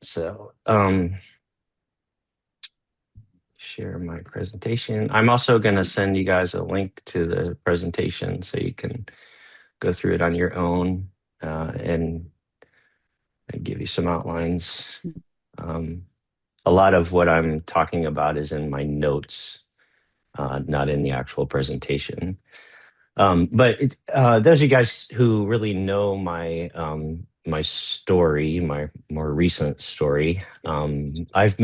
So, share my presentation. I'm also going to send you guys a link to the presentation so you can go through it on your own and give you some outlines. Um, a lot of what I'm talking about is in my notes, not in the actual presentation. But those of you guys who really know my story, my more recent story, I've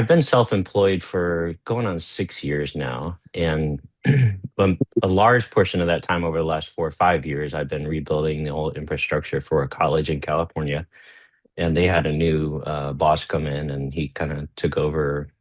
been self-employed for going on 6 years now, and a large portion of that time over the last 4 or 5 years, I've been rebuilding the old infrastructure for a college in California. And they had a new boss come in, and he kind of took over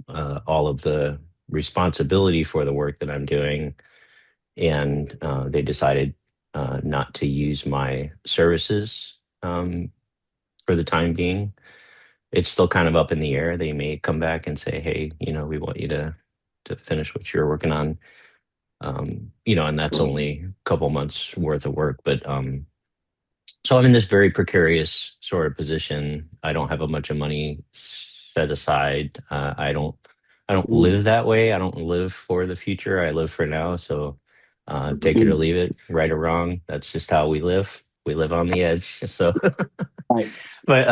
all of the responsibility for the work that I'm doing. And they decided not to use my services for the time being. It's still kind of up in the air. They may come back and say, "Hey, we want you to finish what you're working on." And that's only a couple months worth of work. But so I'm in this very precarious sort of position. I don't have a bunch of money set aside. I don't live that way. I don't live for the future. I live for now. So take it or leave it, right or wrong. That's just how we live. We live on the edge. So Right. but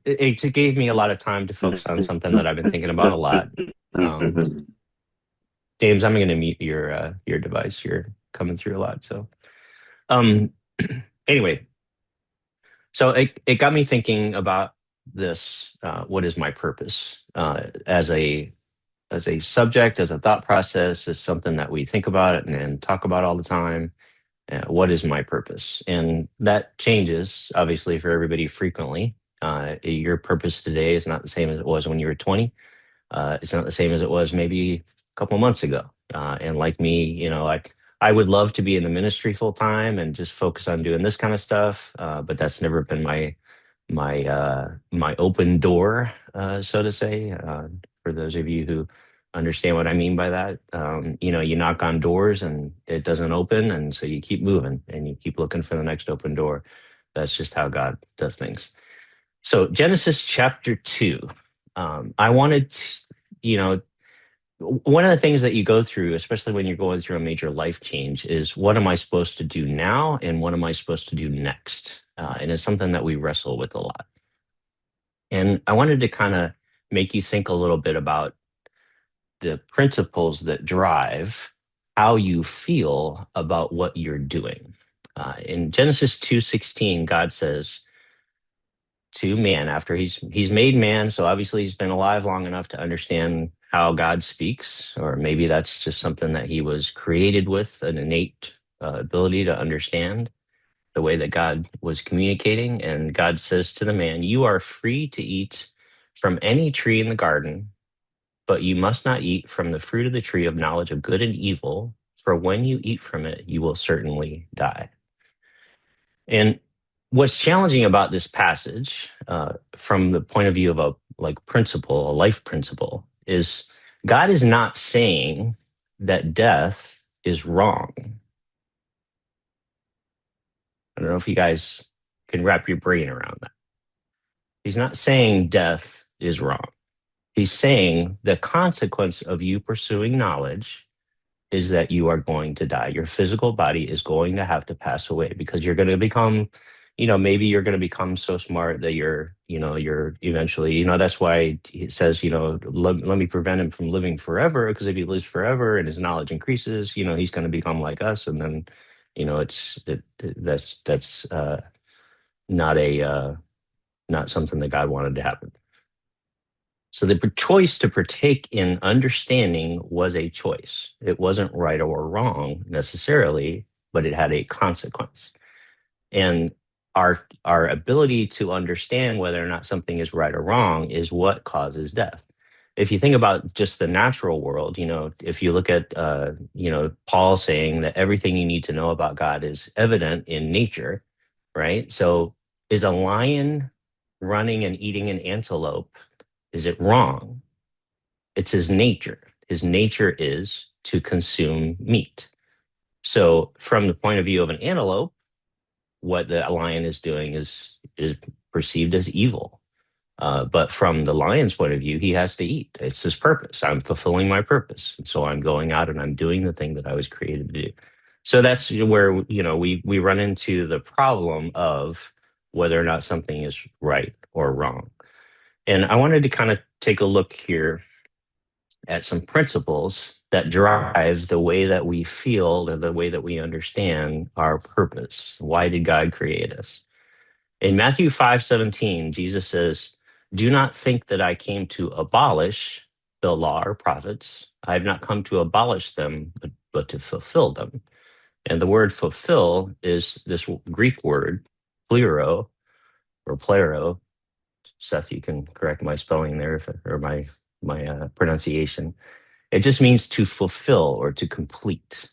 it gave me a lot of time to focus on something that I've been thinking about a lot. Um, James, I'm going to mute your device. You're coming through a lot. So um, anyway, so it got me thinking about this. What is my purpose as a subject, as a thought process, as something that we think about and talk about all the time. What is my purpose? And that changes, obviously, for everybody frequently. Your purpose today is not the same as it was when you were 20. It's not the same as it was maybe a couple months ago. And like me, I would love to be in the ministry full time and just focus on doing this kind of stuff. But that's never been my open door, so to say. For those of you who understand what I mean by that, you knock on doors and it doesn't open, and so you keep moving and you keep looking for the next open door. That's just how God does things. So Genesis chapter 2. I wanted to, you know, one of the things that you go through, especially when you're going through a major life change, is what am I supposed to do now and what am I supposed to do next? And it's something that we wrestle with a lot. And I wanted to kind of make you think a little bit about the principles that drive how you feel about what you're doing. In Genesis 2:16, God says to man, after he's made man, so obviously he's been alive long enough to understand how God speaks, or maybe that's just something that he was created with, an innate ability to understand the way that God was communicating. And God says to the man, "You are free to eat from any tree in the garden, but you must not eat from the fruit of the tree of knowledge of good and evil, for when you eat from it, you will certainly die." And what's challenging about this passage, from the point of view of a like principle, a life principle, is God is not saying that death is wrong. I don't know if you guys can wrap your brain around that. He's not saying death is wrong. He's saying the consequence of you pursuing knowledge is that you are going to die. Your physical body is going to have to pass away because you're going to become, maybe you're going to become so smart that you're eventually, that's why it says, let me prevent him from living forever, because if he lives forever and his knowledge increases, he's going to become like us. And then, that's not not something that God wanted to happen. So the choice to partake in understanding was a choice. It wasn't right or wrong necessarily, but it had a consequence. And our ability to understand whether or not something is right or wrong is what causes death. If you think about just the natural world, if you look at Paul saying that everything you need to know about God is evident in nature, right? So is a lion running and eating an antelope, is it wrong? It's his nature. His nature is to consume meat. So, from the point of view of an antelope, what the lion is doing is perceived as evil. But from the lion's point of view, he has to eat. It's his purpose. I'm fulfilling my purpose. And so I'm going out and I'm doing the thing that I was created to do. So that's where, we run into the problem of whether or not something is right or wrong. And I wanted to kind of take a look here at some principles that drive the way that we feel and the way that we understand our purpose. Why did God create us? In Matthew 5:17, Jesus says, "Do not think that I came to abolish the law or prophets. I have not come to abolish them, but to fulfill them." And the word fulfill is this Greek word, plero or plero. Seth, you can correct my spelling there or my pronunciation. It just means to fulfill or to complete.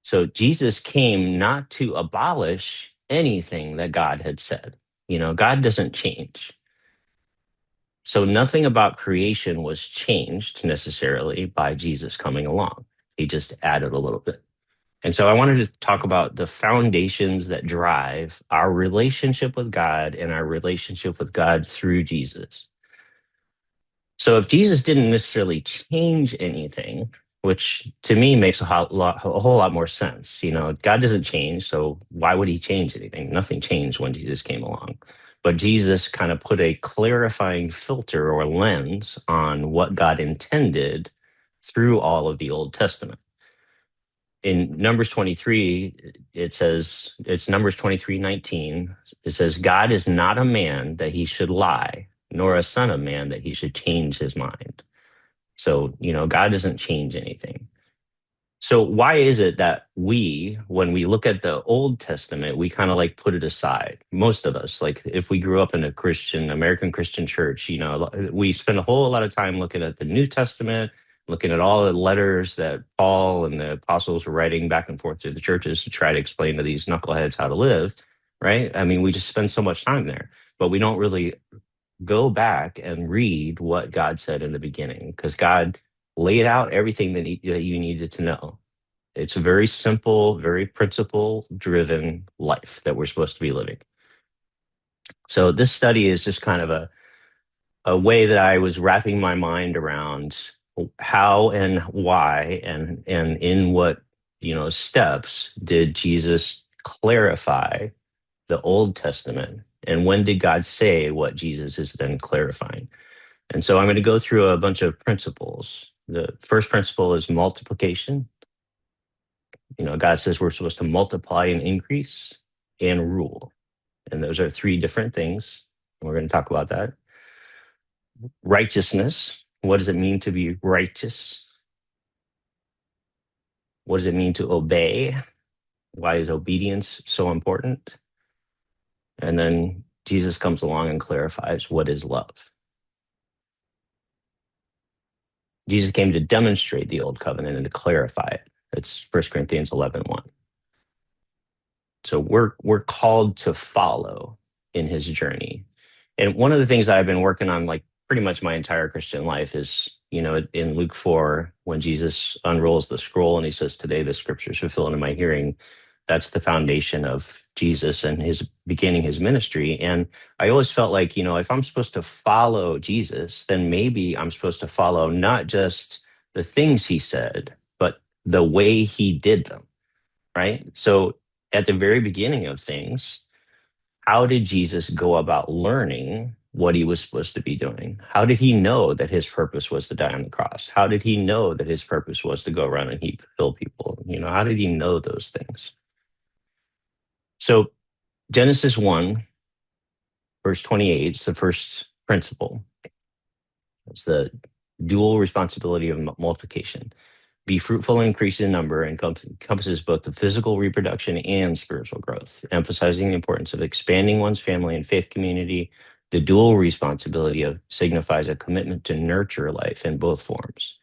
So Jesus came not to abolish anything that God had said. God doesn't change. So nothing about creation was changed necessarily by Jesus coming along. He just added a little bit. And so I wanted to talk about the foundations that drive our relationship with God and our relationship with God through Jesus. So if Jesus didn't necessarily change anything, which to me makes a whole lot more sense. God doesn't change, so why would he change anything? Nothing changed when Jesus came along. But Jesus kind of put a clarifying filter or lens on what God intended through all of the Old Testament. In Numbers 23, it says, it's Numbers 23:19. It says, God is not a man that he should lie, nor a son of man that he should change his mind. So, God doesn't change anything. So why is it that when we look at the Old Testament, we kind of like put it aside? Most of us, like if we grew up in a American Christian church, we spend a whole lot of time looking at the New Testament, looking at all the letters that Paul and the apostles were writing back and forth to the churches to try to explain to these knuckleheads how to live, right? I mean, we just spend so much time there, but we don't really go back and read what God said in the beginning, because God laid out everything that you needed to know. It's a very simple, very principle driven life that we're supposed to be living. So this study is just kind of a way that I was wrapping my mind around how and why and in what steps did Jesus clarify the Old Testament, and when did God say what Jesus is then clarifying? And so I'm going to go through a bunch of principles. The first principle is multiplication. God says we're supposed to multiply and increase and rule. And those are three different things. We're going to talk about that. Righteousness. What does it mean to be righteous? What does it mean to obey? Why is obedience so important? And then Jesus comes along and clarifies what is love. Jesus came to demonstrate the old covenant and to clarify it. It's 1 Corinthians 11:1. So we're called to follow in his journey. And one of the things that I've been working on, like pretty much my entire Christian life, is, in Luke 4, when Jesus unrolls the scroll and he says, "Today the scriptures fulfilled in my hearing," that's the foundation of Jesus and his beginning his ministry. And I always felt like, if I'm supposed to follow Jesus, then maybe I'm supposed to follow not just the things he said, but the way he did them, right? So at the very beginning of things, how did Jesus go about learning what he was supposed to be doing? How did he know that his purpose was to die on the cross? How did he know that his purpose was to go around and heal people? How did he know those things? So Genesis 1, verse 28 is the first principle. It's the dual responsibility of multiplication. Be fruitful and increase in number, and encompasses both the physical reproduction and spiritual growth, emphasizing the importance of expanding one's family and faith community. The dual responsibility signifies a commitment to nurture life in both forms.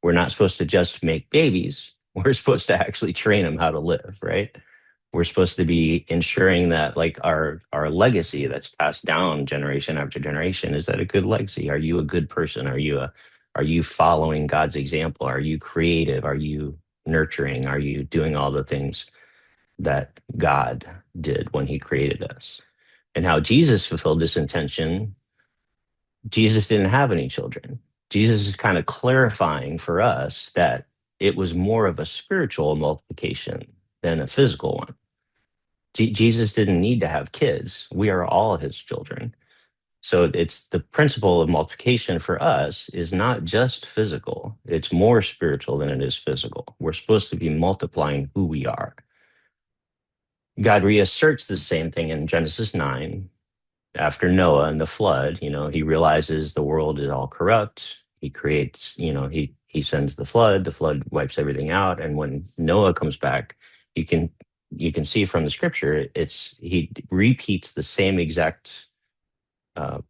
We're not supposed to just make babies. We're supposed to actually train them how to live, right? We're supposed to be ensuring that, like, our legacy that's passed down generation after generation, is that a good legacy? Are you a good person? Are you following God's example? Are you creative? Are you nurturing? Are you doing all the things that God did when he created us. And how Jesus fulfilled this intention, Jesus didn't have any children. Jesus is kind of clarifying for us that it was more of a spiritual multiplication than a physical one. Jesus didn't need to have kids. We are all his children. So it's the principle of multiplication for us is not just physical, it's more spiritual than it is physical. We're supposed to be multiplying who we are. God reasserts the same thing in Genesis 9 after Noah and the flood. He realizes the world is all corrupt. He creates, he sends the flood wipes everything out. And when Noah comes back, you can see from the scripture, he repeats the same exact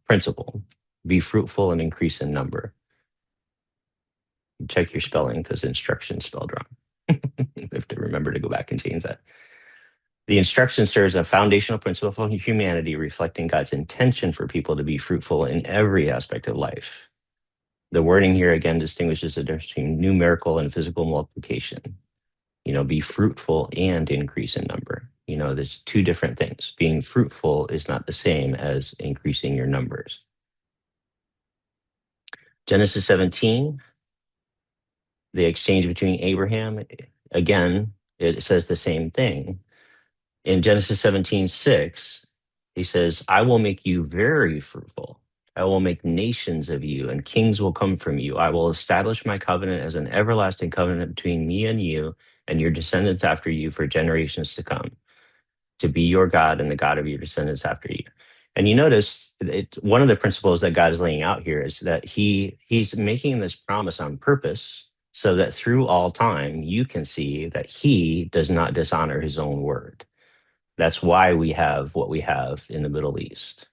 principle: be fruitful and increase in number. Check your spelling because instruction spelled wrong. You have to remember to go back and change that. The instruction serves a foundational principle for humanity, reflecting God's intention for people to be fruitful in every aspect of life. The wording here again distinguishes the difference between numerical and physical multiplication. Be fruitful and increase in number. There's two different things. Being fruitful is not the same as increasing your numbers. Genesis 17, the exchange between Abraham, again, it says the same thing. In Genesis 17:6, he says, I will make you very fruitful. I will make nations of you, and kings will come from you. I will establish my covenant as an everlasting covenant between me and you and your descendants after you for generations to come, to be your God and the God of your descendants after you. And you notice one of the principles that God is laying out here is that he's making this promise on purpose so that through all time, you can see that he does not dishonor his own word. That's why we have what we have in the Middle East.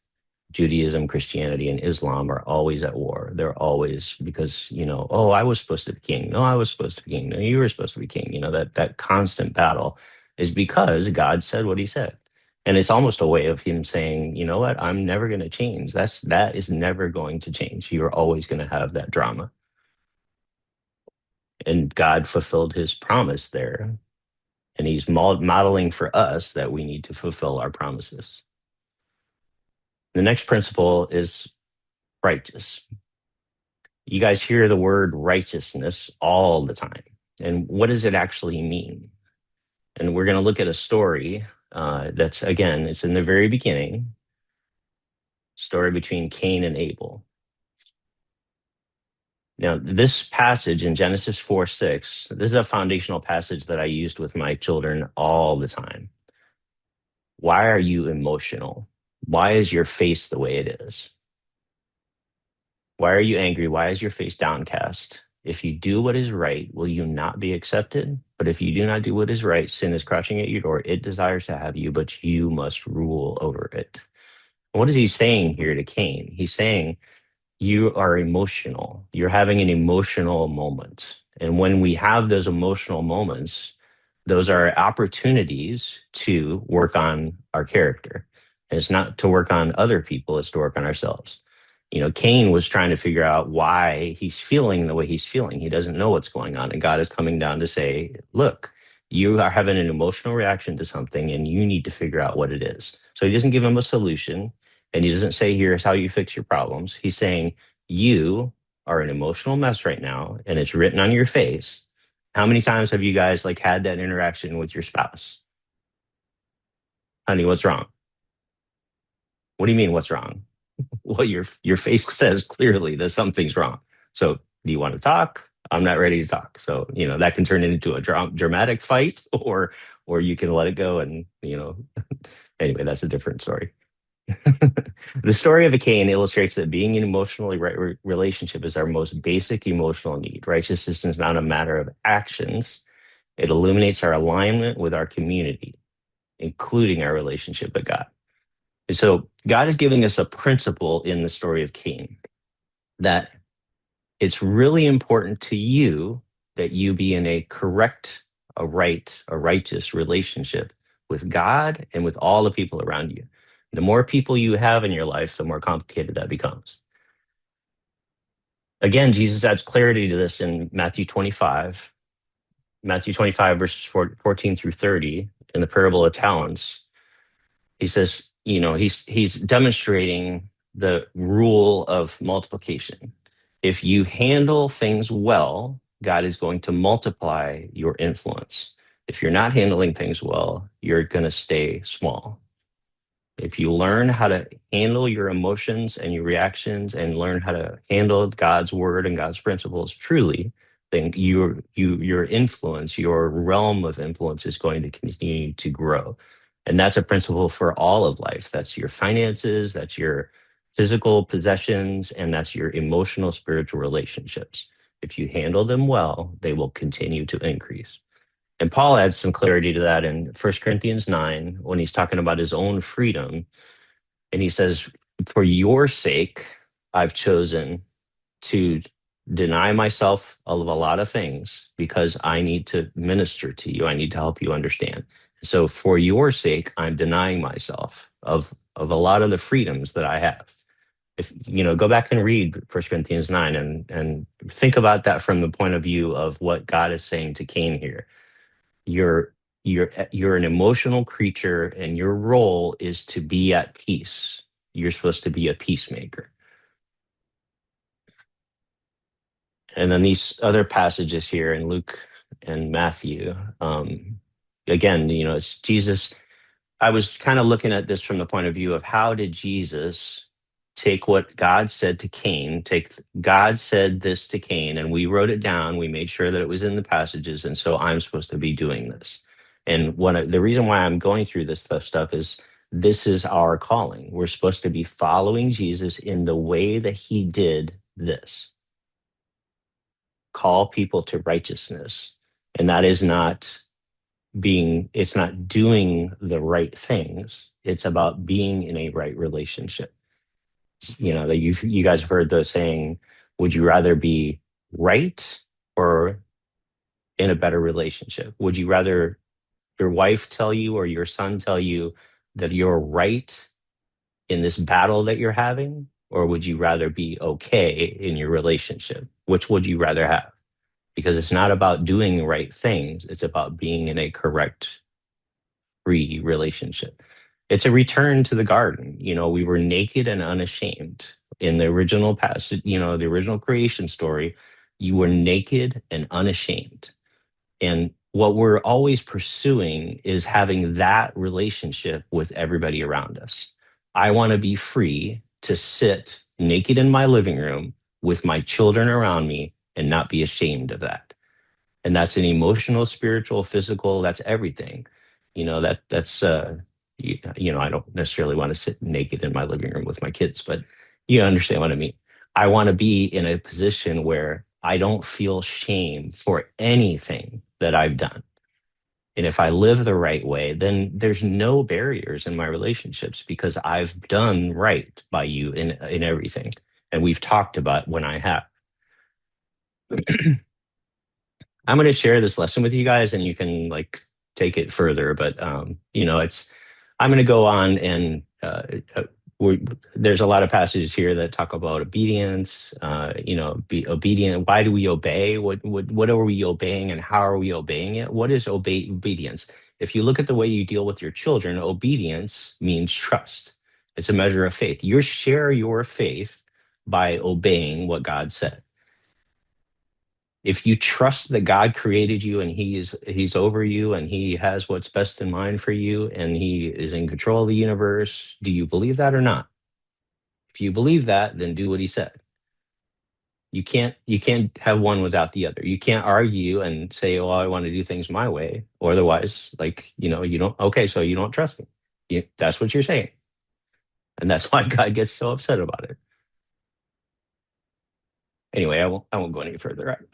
Judaism, Christianity, and Islam are always at war. They're always because, oh, I was supposed to be king. No, I was supposed to be king. No, you were supposed to be king. That constant battle is because God said what he said. And it's almost a way of him saying, you know what, I'm never going to change. That is never going to change. You're always going to have that drama. And God fulfilled his promise there. And he's modeling for us that we need to fulfill our promises. The next principle is righteous. You guys hear the word righteousness all the time. And what does it actually mean? And we're going to look at a story it's in the very beginning, story between Cain and Abel. Now, this passage in Genesis 4:6, this is a foundational passage that I used with my children all the time. Why are you emotional? Why is your face the way it is? Why are you angry? Why is your face downcast? If you do what is right, will you not be accepted? But if you do not do what is right, sin is crouching at your door. It desires to have you, but you must rule over it. What is he saying here to Cain? He's saying, you are emotional. You're having an emotional moment. And when we have those emotional moments, those are opportunities to work on our character. And it's not to work on other people, it's to work on ourselves. Cain was trying to figure out why he's feeling the way he's feeling. He doesn't know what's going on. And God is coming down to say, look, you are having an emotional reaction to something and you need to figure out what it is. So he doesn't give him a solution and he doesn't say, here's how you fix your problems. He's saying, you are an emotional mess right now and it's written on your face. How many times have you guys had that interaction with your spouse? Honey, what's wrong? What do you mean, what's wrong? Well, your face says clearly that something's wrong. So do you want to talk? I'm not ready to talk. So, that can turn into a dramatic fight or you can let it go. And, anyway, that's a different story. The story of a Cain illustrates that being in an emotionally right relationship is our most basic emotional need. Righteousness is not a matter of actions. It illuminates our alignment with our community, including our relationship with God. And so God is giving us a principle in the story of Cain that it's really important to you that you be in a correct, a righteous relationship with God and with all the people around you. The more people you have in your life, the more complicated that becomes. Again, Jesus adds clarity to this in Matthew 25. Matthew 25, verses 14 through 30, in the parable of talents. He says, he's demonstrating the rule of multiplication. If you handle things well, God is going to multiply your influence. If you're not handling things well, you're going to stay small. If you learn how to handle your emotions and your reactions and learn how to handle God's word and God's principles truly, then your influence, your realm of influence is going to continue to grow. And that's a principle for all of life. That's your finances, that's your physical possessions, and that's your emotional, spiritual relationships. If you handle them well, they will continue to increase. And Paul adds some clarity to that in 1 Corinthians 9 when he's talking about his own freedom. And he says, for your sake, I've chosen to deny myself of a lot of things because I need to minister to you. I need to help you understand. So for your sake, I'm denying myself of a lot of the freedoms that I have. If go back and read 1 Corinthians 9 and think about that from the point of view of what God is saying to Cain here. You're an emotional creature, and your role is to be at peace. You're supposed to be a peacemaker. And then these other passages here in Luke and Matthew, again, it's Jesus. I was kind of looking at this from the point of view of how did Jesus take what God said to Cain, take God said this to Cain, and we wrote it down. We made sure that it was in the passages. And so I'm supposed to be doing this. And the reason why I'm going through this stuff is this is our calling. We're supposed to be following Jesus in the way that he did this, call people to righteousness. And that is not it's not doing the right things. It's about being in a right relationship. That you guys have heard the saying, would you rather be right or in a better relationship? Would you rather your wife tell you or your son tell you that you're right in this battle that you're having? Or would you rather be okay in your relationship? Which would you rather have? Because it's not about doing the right things. It's about being in a correct, free relationship. It's a return to the garden. We were naked and unashamed in the original passage, the original creation story. You were naked and unashamed. And what we're always pursuing is having that relationship with everybody around us. I want to be free to sit naked in my living room with my children around me and not be ashamed of that. And that's an emotional, spiritual, physical, that's everything. I don't necessarily want to sit naked in my living room with my kids, but you understand what I mean. I want to be in a position where I don't feel shame for anything that I've done. And if I live the right way, then there's no barriers in my relationships because I've done right by you in everything. And we've talked about when I have. I'm going to share this lesson with you guys and you can like take it further. But, I'm going to go on and there's a lot of passages here that talk about obedience, be obedient. Why do we obey? What are we obeying and how are we obeying it? What is obedience? If you look at the way you deal with your children, obedience means trust. It's a measure of faith. You share your faith by obeying what God said. If you trust that God created you and he's over you and he has what's best in mind for you and he is in control of the universe, do you believe that or not? If you believe that, then do what he said. You can't have one without the other. You can't argue and say, "Oh, I want to do things my way," or otherwise, you don't. Okay, so you don't trust me. That's what you're saying, and that's why God gets so upset about it. Anyway, I won't go any further.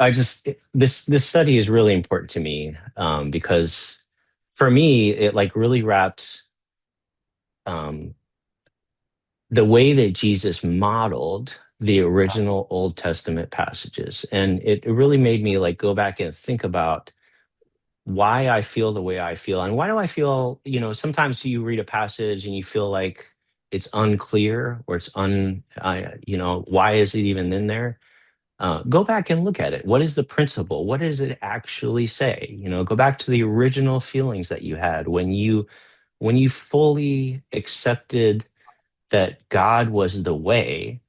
This study is really important to me because for me it like really wrapped um, the way that Jesus modeled the original Old Testament passages, and it really made me like go back and think about why I feel the way I feel, and why do I feel sometimes you read a passage and you feel like it's unclear or it's why is it even in there? Go back and look at it. What is the principle? What does it actually say? Go back to the original feelings that you had when you when you fully accepted that God was the way,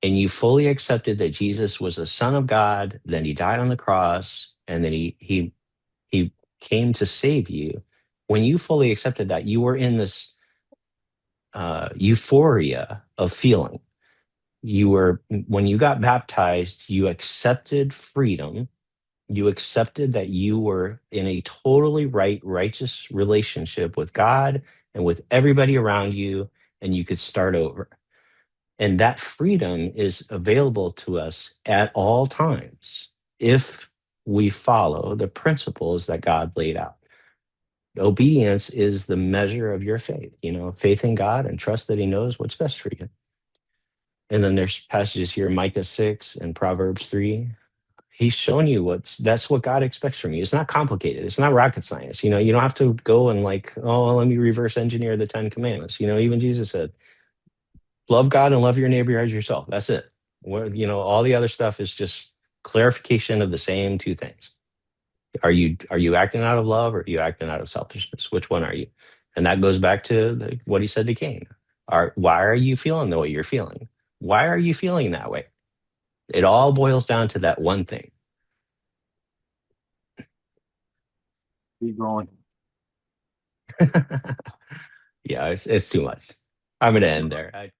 and you fully accepted that Jesus was the Son of God, then he died on the cross, and then he came to save you. When you fully accepted that, you were in this euphoria of feeling. You were, when you got baptized, you accepted freedom. You accepted that you were in a totally right, righteous relationship with God and with everybody around you, and you could start over. And that freedom is available to us at all times if we follow the principles that God laid out. Obedience is the measure of your faith, faith in God and trust that he knows what's best for you. And then there's passages here, Micah 6 and Proverbs 3. He's shown you that's what God expects from you. It's not complicated. It's not rocket science. You don't have to go and like, oh, let me reverse engineer the 10 commandments. Even Jesus said, love God and love your neighbor as yourself. That's it. All the other stuff is just clarification of the same two things. Are you acting out of love, or are you acting out of selfishness? Which one are you? And that goes back to what he said to Cain. Why are you feeling the way you're feeling? Why are you feeling that way? It all boils down to that one thing. Keep going. Yeah, it's too much. I'm gonna end there.